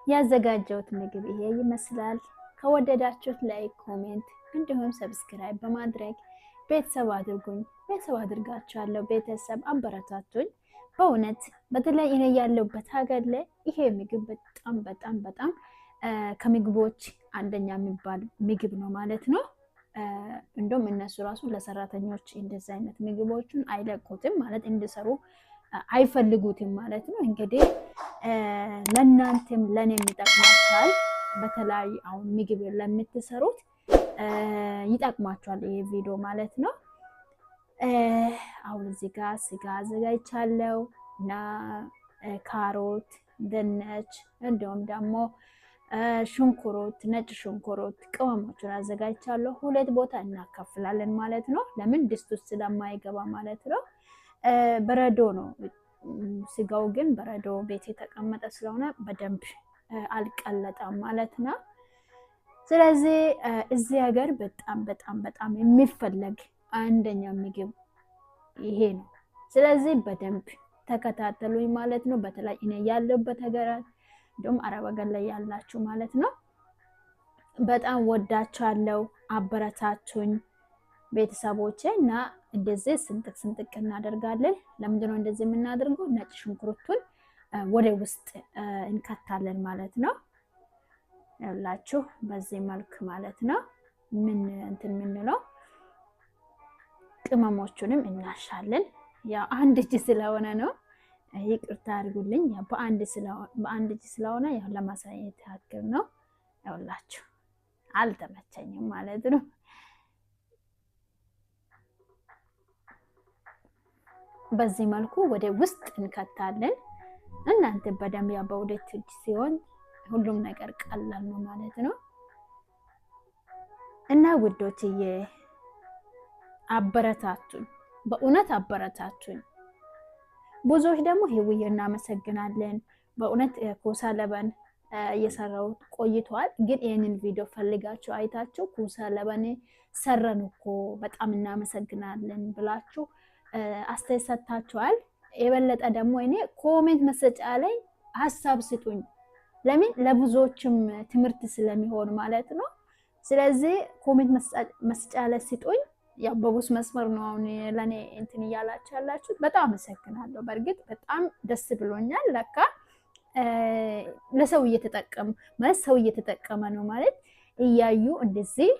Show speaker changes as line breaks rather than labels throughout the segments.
ያዘጋጀሁት ምግብ ይሄ ይመስላል። ከወደዳችሁት ላይክ፣ ኮሜንት እንዲሁም ሰብስክራይብ በማድረግ ቤተሰብ አድርጉኝ። ቤተሰብ አድርጋችኋለሁ። ቤተሰብ አበረታቱኝ። በእውነት በተለይ እኔ ያለሁበት ሀገር ላይ ይሄ ምግብ በጣም በጣም በጣም ከምግቦች አንደኛ የሚባል ምግብ ነው ማለት ነው። እንደውም እነሱ ራሱ ለሰራተኞች እንደዚህ አይነት ምግቦችን አይለቁትም ማለት እንዲሰሩ አይፈልጉትም ማለት ነው። እንግዲህ ለእናንተም ለእኔም ይጠቅማችኋል። በተለይ አሁን ምግብ ለምትሰሩት ይጠቅማችኋል ይሄ ቪዲዮ ማለት ነው። አሁን እዚህ ጋር ስጋ አዘጋጅቻለሁ እና ካሮት፣ ድንች እንዲሁም ደግሞ ሽንኩርት፣ ነጭ ሽንኩርት ቅመሞችን አዘጋጅቻለሁ። ሁለት ቦታ እናካፍላለን ማለት ነው። ለምን ድስት ውስጥ ስለማይገባ ማለት ነው። በረዶ ነው ስጋው፣ ግን በረዶ ቤት የተቀመጠ ስለሆነ በደንብ አልቀለጠም ማለት ነው። ስለዚህ እዚህ ሀገር በጣም በጣም በጣም የሚፈለግ አንደኛ ምግብ ይሄ ነው። ስለዚህ በደንብ ተከታተሉኝ ማለት ነው። በተለይ እኔ ያለሁበት ሀገራት እንደውም አረብ ሀገር ላይ ያላችሁ ማለት ነው በጣም ወዳችኋለሁ። አበረታቱኝ ቤተሰቦቼ እና እንደዚህ ስንጥቅ ስንጥቅ እናደርጋለን። ለምንድነው እንደዚህ የምናደርገው? ነጭ ሽንኩርቱን ወደ ውስጥ እንከታለን ማለት ነው። ያላችሁ በዚህ መልክ ማለት ነው። ምን እንትን የምንለው ቅመሞቹንም እናሻለን። ያው አንድ እጅ ስለሆነ ነው፣ ይቅርታ አድርጉልኝ። ያው በአንድ እጅ ስለሆነ ያው ለማሳየት ያክል ነው። ያውላችሁ አልተመቸኝም ማለት ነው። በዚህ መልኩ ወደ ውስጥ እንከታለን። እናንተ በደንብ ያው በሁለት እጅ ሲሆን ሁሉም ነገር ቀላል ነው ማለት ነው። እና ውዶችዬ አበረታቱኝ፣ በእውነት አበረታቱኝ። ብዙዎች ደግሞ ህውዬ እናመሰግናለን። በእውነት ኩሳ ለበን እየሰራው ቆይቷል። ግን ይህንን ቪዲዮ ፈልጋችሁ አይታችሁ ኩሳ ለበን ሰረን እኮ በጣም እናመሰግናለን ብላችሁ አስተያየት ሰጥታችኋል። የበለጠ ደግሞ እኔ ኮሜንት መስጫ ላይ ሀሳብ ስጡኝ። ለምን ለብዙዎችም ትምህርት ስለሚሆን ማለት ነው። ስለዚህ ኮሜንት መስጫ ላይ ስጡኝ። ያው በቡስ መስመር ነው አሁን ለኔ እንትን እያላችሁ ያላችሁት። በጣም አመሰግናለሁ። በእርግጥ በጣም ደስ ብሎኛል። ለካ ለሰው እየተጠቀሙ ማለት ሰው እየተጠቀመ ነው ማለት እያዩ እንደዚህ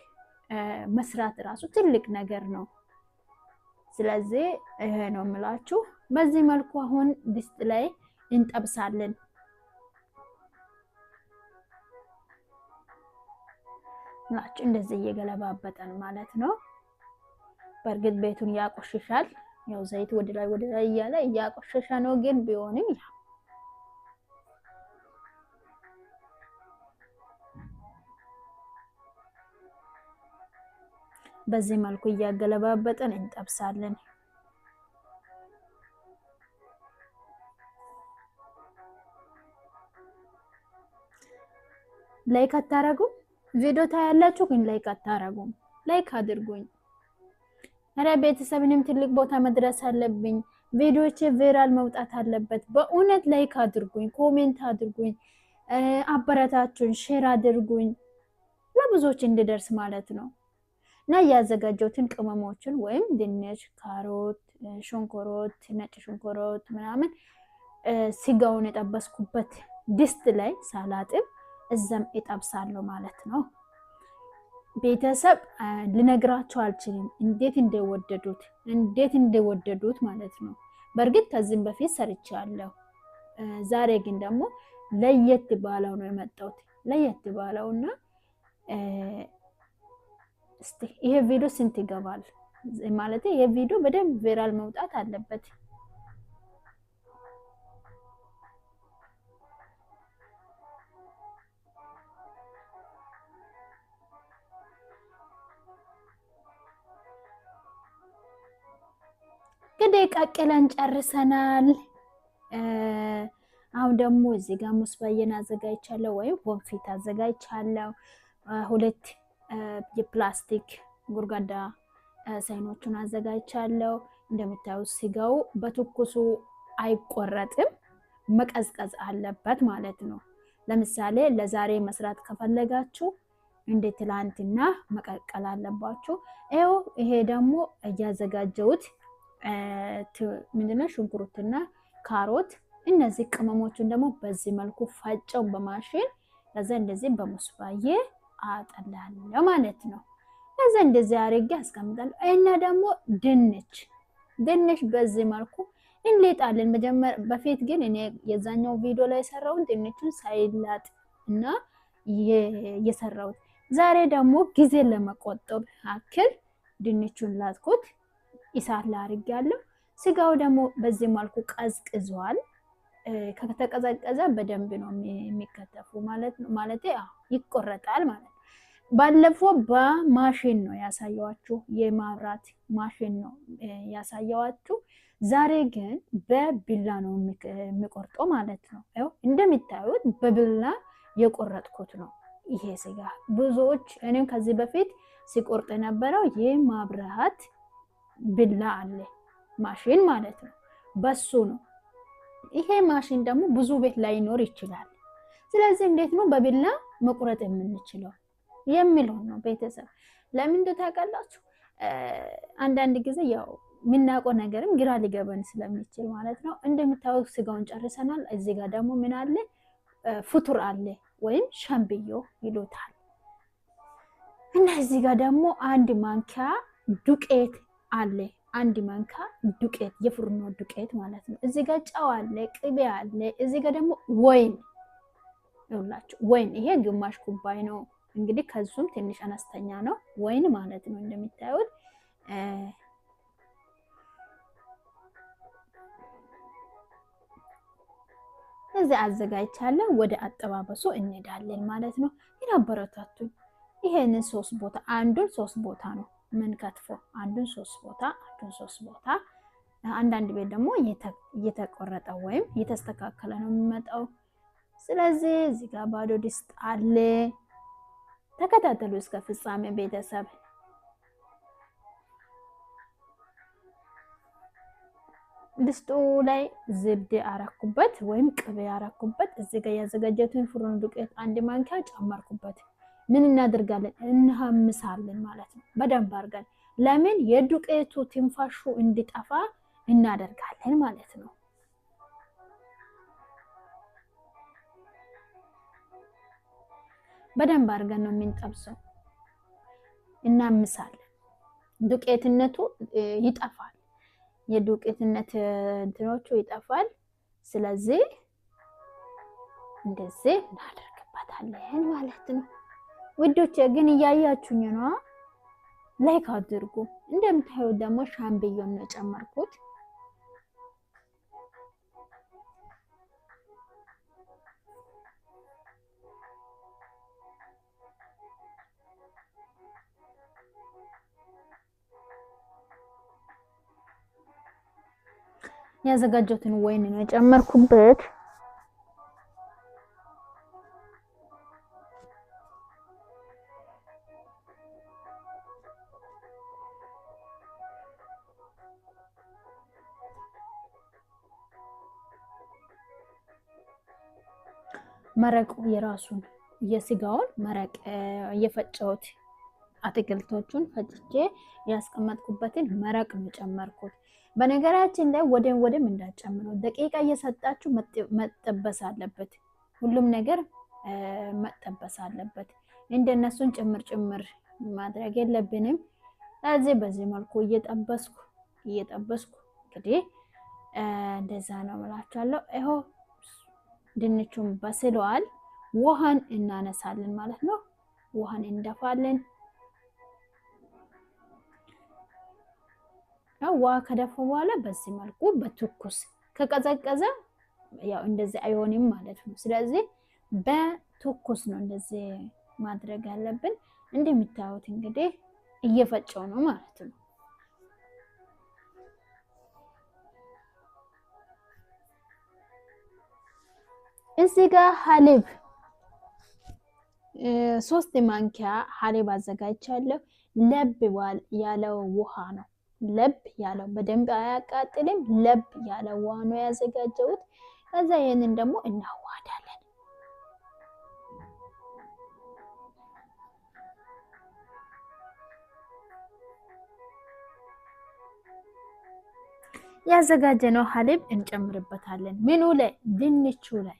መስራት ራሱ ትልቅ ነገር ነው። ስለዚህ ይሄ ነው የምላችሁ። በዚህ መልኩ አሁን ድስት ላይ እንጠብሳለን። ናችሁ እንደዚህ እየገለባበጠን ማለት ነው። በእርግጥ ቤቱን ያቆሽሻል። ያው ዘይት ወደ ላይ እያለ እያቆሸሸ ነው። ግን ቢሆንም ያው በዚህ መልኩ እያገለባበጠን እንጠብሳለን። ላይክ አታረጉም? ቪዲዮ ታያላችሁ ግን ላይክ አታረጉም። ላይክ አድርጉኝ። አረ ቤተሰብንም ትልቅ ቦታ መድረስ አለብኝ። ቪዲዮቼ ቫይራል መውጣት አለበት። በእውነት ላይክ አድርጉኝ፣ ኮሜንት አድርጉኝ፣ አበረታቱኝ፣ ሼር አድርጉኝ ለብዙዎች እንዲደርስ ማለት ነው። እና ያዘጋጀሁትን ቅመሞችን ወይም ድንች፣ ካሮት፣ ሽንኩርት፣ ነጭ ሽንኩርት ምናምን ስጋውን የጠበስኩበት ድስት ላይ ሳላጥብ እዛም እጠብሳለሁ ማለት ነው። ቤተሰብ ልነግራችሁ አልችልም እንዴት እንደወደዱት ማለት ነው። በእርግጥ ከዚህም በፊት ሰርቻለሁ። ዛሬ ግን ደግሞ ለየት ባለው ነው የመጣሁት። ለየት ባለውና እስቲ ይሄ ቪዲዮ ስንት ይገባል ማለት ይሄ ቪዲዮ በደንብ ቫይራል መውጣት አለበት። እንግዲህ ቀቅለን ጨርሰናል። አሁን ደግሞ እዚህ ጋር ሙስባየን አዘጋጅቻለሁ ወይም ወንፊት አዘጋጅቻለሁ። ሁለት የፕላስቲክ ጉርጓዳ ሳይኖቹን አዘጋጅቻለሁ። እንደምታዩት ስጋው በትኩሱ አይቆረጥም፣ መቀዝቀዝ አለበት ማለት ነው። ለምሳሌ ለዛሬ መስራት ከፈለጋችሁ እንደ ትላንትና መቀቀል አለባችሁ። ይሄ ደግሞ እያዘጋጀሁት ምንድነው ሽንኩርትና ካሮት እነዚህ ቅመሞችን ደግሞ በዚህ መልኩ ፈጨው በማሽን ከዛ እንደዚህ በሙስባዬ አጠላለሁ ማለት ነው። ከዛ እንደዚህ አድርጌ አስቀምጣለሁ። እና ደግሞ ድንች በዚህ መልኩ እንሌጣለን። በፊት ግን እኔ የዛኛው ቪዲዮ ላይ የሰራውን ድንቹን ሳይላጥ እና የሰራሁት። ዛሬ ደግሞ ጊዜ ለመቆጠብ አክል ድንቹን ላጥኩት፣ እሳት ላይ አድርጌያለሁ። ስጋው ደግሞ በዚህ መልኩ ቀዝቅዟል። ከተቀዘቀዘ በደንብ ነው የሚከተፉ ማለት ነው። ማለት ይቆረጣል ማለት ነው። ባለፈው በማሽን ነው ያሳየዋችሁ፣ የማብራት ማሽን ነው ያሳየዋችሁ። ዛሬ ግን በቢላ ነው የሚቆርጠው ማለት ነው። ያው እንደምታዩት በቢላ የቆረጥኩት ነው ይሄ ስጋ። ብዙዎች እኔም ከዚህ በፊት ሲቆርጥ የነበረው የማብራት ቢላ አለ ማሽን ማለት ነው፣ በሱ ነው። ይሄ ማሽን ደግሞ ብዙ ቤት ላይኖር ይችላል። ስለዚህ እንዴት ነው በቢላ መቁረጥ የምንችለው የሚለው ነው ቤተሰብ። ለምን ታውቃላችሁ? አንዳንድ ጊዜ ያው የምናውቀው ነገርም ግራ ሊገበን ስለሚችል ማለት ነው። እንደምታዩት ስጋውን ጨርሰናል። እዚህ ጋር ደግሞ ምን አለ? ፍቱር አለ ወይም ሻምብዮ ይሉታል። እና እዚህ ጋር ደግሞ አንድ ማንኪያ ዱቄት አለ። አንድ ማንካ ዱቄት፣ የፍርኖ ዱቄት ማለት ነው። እዚህ ጋር ጨው አለ፣ ቅቤ አለ። እዚህ ጋር ደግሞ ወይን ይኸውላችሁ፣ ወይን ይሄ ግማሽ ኩባይ ነው እንግዲህ፣ ከሱም ትንሽ አነስተኛ ነው ወይን ማለት ነው። እንደምታዩት እዚህ አዘጋጅቻለሁ። ወደ አጠባበሱ እንሄዳለን ማለት ነው። ይናበረታቱኝ። ይሄንን 3 ቦታ አንዱን 3 ቦታ ነው ምን ከትፎ አንዱን 3 ቦታ አንዱን 3 ቦታ። አንዳንድ ቤት ደግሞ እየተቆረጠ ወይም እየተስተካከለ ነው የሚመጣው። ስለዚህ እዚህ ጋር ባዶ ድስት አለ። ተከታተሉ እስከ ፍጻሜ ቤተሰብ። ድስቱ ላይ ዝብዴ አረኩበት ወይም ቅቤ አረኩበት። እዚህ ጋር ያዘጋጀሁትን ፍርኖ ዱቄት 1 ማንኪያ ጨመርኩበት። ምን እናደርጋለን? እንሐምሳለን ማለት ነው በደንብ አድርገን። ለምን የዱቄቱ ትንፋሹ እንዲጠፋ እናደርጋለን ማለት ነው። በደንብ አድርገን ነው የምንጠብሰው። እናምሳለን። ዱቄትነቱ ይጠፋል። የዱቄትነት እንትኖቹ ይጠፋል። ስለዚህ እንደዚህ እናደርግበታለን ማለት ነው። ውዶቼ ግን እያያችሁኝ ነው። ላይክ አድርጉ። እንደምታዩት ደግሞ ሻምብዮን ነው ጨመርኩት። ያዘጋጀሁትን ወይን ነው ጨመርኩበት። መረቁ የራሱን የስጋውን መረቅ እየፈጨሁት አትክልቶቹን ፈጭቼ ያስቀመጥኩበትን መረቅ ነው ጨመርኩት። በነገራችን ላይ ወደም እንዳጨምሩ ደቂቃ እየሰጣችሁ መጠበስ አለበት። ሁሉም ነገር መጠበስ አለበት። እንደነሱን ጭምር ማድረግ የለብንም። ስለዚህ በዚህ መልኩ እየጠበስኩ እንግዲህ እንደዛ ነው እላችኋለሁ። ይኸው ድንቹን በስለዋል። ውሃን እናነሳለን ማለት ነው። ውሃን እንደፋለን። ውሃ ከደፋ በኋላ በዚህ መልኩ በትኩስ ከቀዘቀዘ ያው እንደዚህ አይሆንም ማለት ነው። ስለዚህ በትኩስ ነው እንደዚህ ማድረግ ያለብን። እንደምታዩት እንግዲህ እየፈጨው ነው ማለት ነው። እዚህ ጋር ሀሊብ 3 ማንኪያ ሀሊብ አዘጋጅቻለሁ። ለብ ያለው ውሃ ነው። ለብ ያለው በደንብ አያቃጥልም። ለብ ያለው ውሃ ነው ያዘጋጀሁት። ከዛ ይሄንን ደግሞ እናዋዳለን። ያዘጋጀነው ሀሊብ እንጨምርበታለን። ምኑ ላይ? ድንቹ ላይ።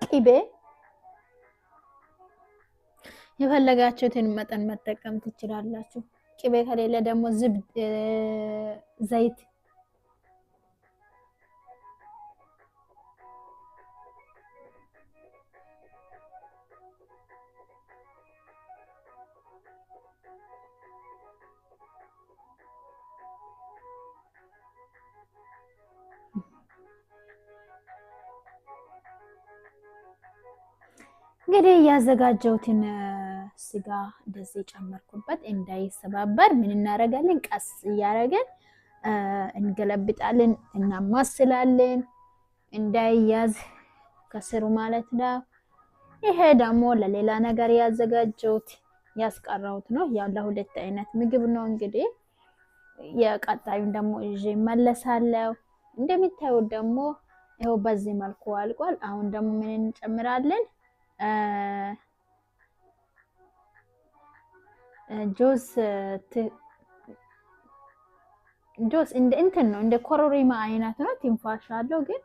ቅቤ የፈለጋችሁትን መጠን መጠቀም ትችላላችሁ። ቅቤ ከሌለ ደግሞ ዘይት እንግዲህ ያዘጋጀሁትን ስጋ እንደዚህ ጨመርኩበት። እንዳይሰባበር ምን እናደርጋለን? ቀስ እያደረግን እንገለብጣለን፣ እናማስላለን፣ እንዳይያዝ ከስሩ ማለት ነው። ይሄ ደግሞ ለሌላ ነገር ያዘጋጀሁት ያስቀረሁት ነው። ያው ለሁለት አይነት ምግብ ነው። እንግዲህ የቀጣዩን ደግሞ ይዤ እመለሳለሁ። እንደሚታዩት ደግሞ ይኸው በዚህ መልኩ አልቋል። አሁን ደግሞ ምን እንጨምራለን? ጆስ እንትን ነው፣ እንደ ኮረሪማ አይነት ነው። ትንፋሽ አለው ግን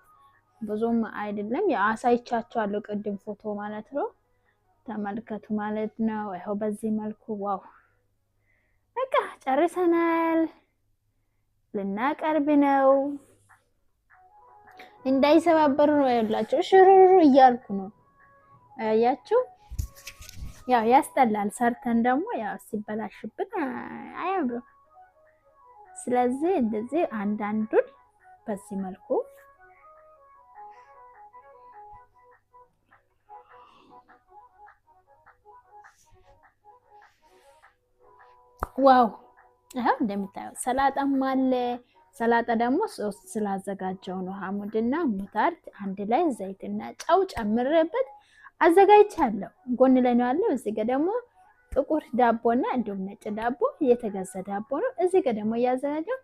ብዙም አይደለም። አሳይቻችኋለሁ ቅድም ፎቶ ማለት ነው። ተመልከቱ ማለት ነው። ይኸው በዚህ መልኩ ዋው! በቃ ጨርሰናል። ልናቀርብ ነው። እንዳይሰባበሩ ነው ያላችሁ። ሽሩሩ እያልኩ ነው። አያችሁ? ያው ያስጠላል። ሰርተን ደግሞ ያው ሲበላሽብን አያምርም። ስለዚህ እንደዚህ አንዳንዱን በዚህ መልኩ ዋው! አሁን እንደምታዩት ሰላጣም አለ። ሰላጣ ደግሞ ሶስት ስላዘጋጀው ነው። ሐሙድና ሙታርድ አንድ ላይ ዘይትና ጨው ጨምሬበት አዘጋጅቻለሁ። ጎን ላይ ነው ያለው። እዚህ ጋር ደግሞ ጥቁር ዳቦና እንዲሁም ነጭ ዳቦ የተገዛ ዳቦ ነው። እዚህ ጋር ደግሞ ያዘጋጀው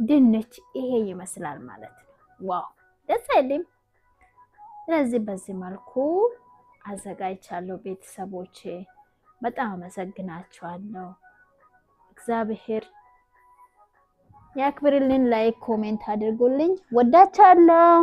ድንች ይሄ ይመስላል ማለት ነው። ዋው ደስ አይልም? ስለዚህ በዚህ መልኩ አዘጋጅቻለሁ። ቤተሰቦቼ በጣም አመሰግናችኋለሁ። እግዚአብሔር ያክብርልኝ። ላይክ ኮሜንት አድርጉልኝ። ወዳችኋለሁ።